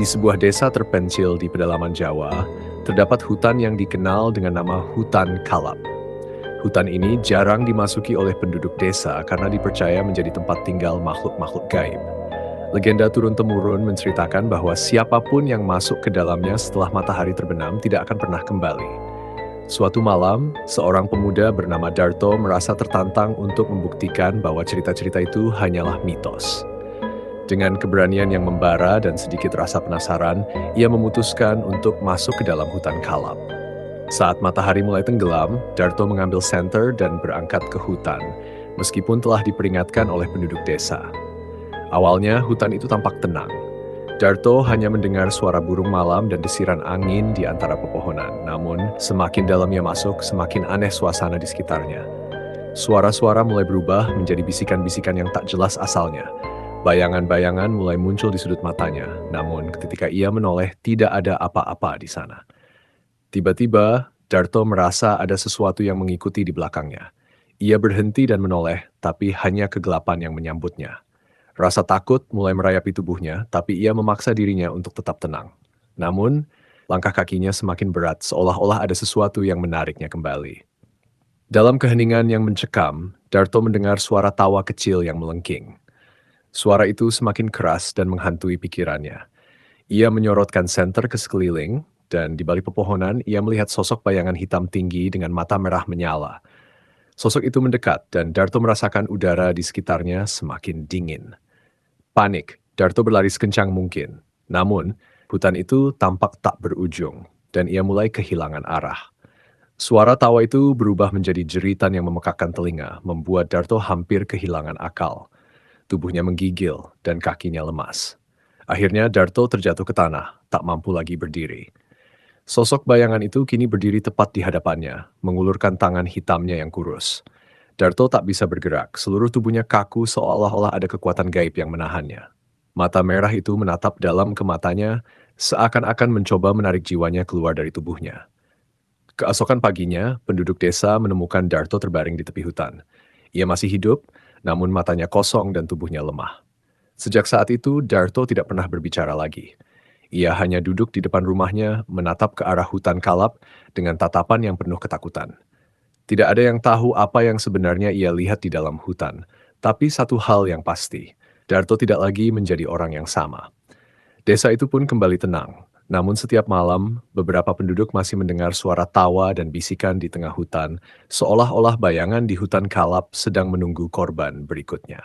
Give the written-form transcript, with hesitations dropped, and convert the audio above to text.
Di sebuah desa terpencil di pedalaman Jawa, terdapat hutan yang dikenal dengan nama Hutan Kalap. Hutan ini jarang dimasuki oleh penduduk desa karena dipercaya menjadi tempat tinggal makhluk-makhluk gaib. Legenda turun-temurun menceritakan bahwa siapapun yang masuk ke dalamnya setelah matahari terbenam tidak akan pernah kembali. Suatu malam, seorang pemuda bernama Darto merasa tertantang untuk membuktikan bahwa cerita-cerita itu hanyalah mitos. Dengan keberanian yang membara dan sedikit rasa penasaran, ia memutuskan untuk masuk ke dalam hutan kalap. Saat matahari mulai tenggelam, Darto mengambil senter dan berangkat ke hutan, meskipun telah diperingatkan oleh penduduk desa. Awalnya, hutan itu tampak tenang. Darto hanya mendengar suara burung malam dan desiran angin di antara pepohonan. Namun, semakin dalam ia masuk, semakin aneh suasana di sekitarnya. Suara-suara mulai berubah menjadi bisikan-bisikan yang tak jelas asalnya. Bayangan-bayangan mulai muncul di sudut matanya, namun ketika ia menoleh, tidak ada apa-apa di sana. Tiba-tiba, Darto merasa ada sesuatu yang mengikuti di belakangnya. Ia berhenti dan menoleh, tapi hanya kegelapan yang menyambutnya. Rasa takut mulai merayapi tubuhnya, tapi ia memaksa dirinya untuk tetap tenang. Namun, langkah kakinya semakin berat, seolah-olah ada sesuatu yang menariknya kembali. Dalam keheningan yang mencekam, Darto mendengar suara tawa kecil yang melengking. Suara itu semakin keras dan menghantui pikirannya. Ia menyorotkan senter ke sekeliling, dan di balik pepohonan ia melihat sosok bayangan hitam tinggi dengan mata merah menyala. Sosok itu mendekat dan Darto merasakan udara di sekitarnya semakin dingin. Panik, Darto berlari sekencang mungkin. Namun, hutan itu tampak tak berujung, dan ia mulai kehilangan arah. Suara tawa itu berubah menjadi jeritan yang memekakkan telinga, membuat Darto hampir kehilangan akal. Tubuhnya menggigil dan kakinya lemas. Akhirnya Darto terjatuh ke tanah, tak mampu lagi berdiri. Sosok bayangan itu kini berdiri tepat di hadapannya, mengulurkan tangan hitamnya yang kurus. Darto tak bisa bergerak, seluruh tubuhnya kaku seolah-olah ada kekuatan gaib yang menahannya. Mata merah itu menatap dalam ke matanya, seakan-akan mencoba menarik jiwanya keluar dari tubuhnya. Keesokan paginya, penduduk desa menemukan Darto terbaring di tepi hutan. Ia masih hidup, namun matanya kosong dan tubuhnya lemah. Sejak saat itu, Darto tidak pernah berbicara lagi. Ia hanya duduk di depan rumahnya, menatap ke arah hutan kalap dengan tatapan yang penuh ketakutan. Tidak ada yang tahu apa yang sebenarnya ia lihat di dalam hutan, tapi satu hal yang pasti, Darto tidak lagi menjadi orang yang sama. Desa itu pun kembali tenang, namun setiap malam, beberapa penduduk masih mendengar suara tawa dan bisikan di tengah hutan, seolah-olah bayangan di hutan kalap sedang menunggu korban berikutnya.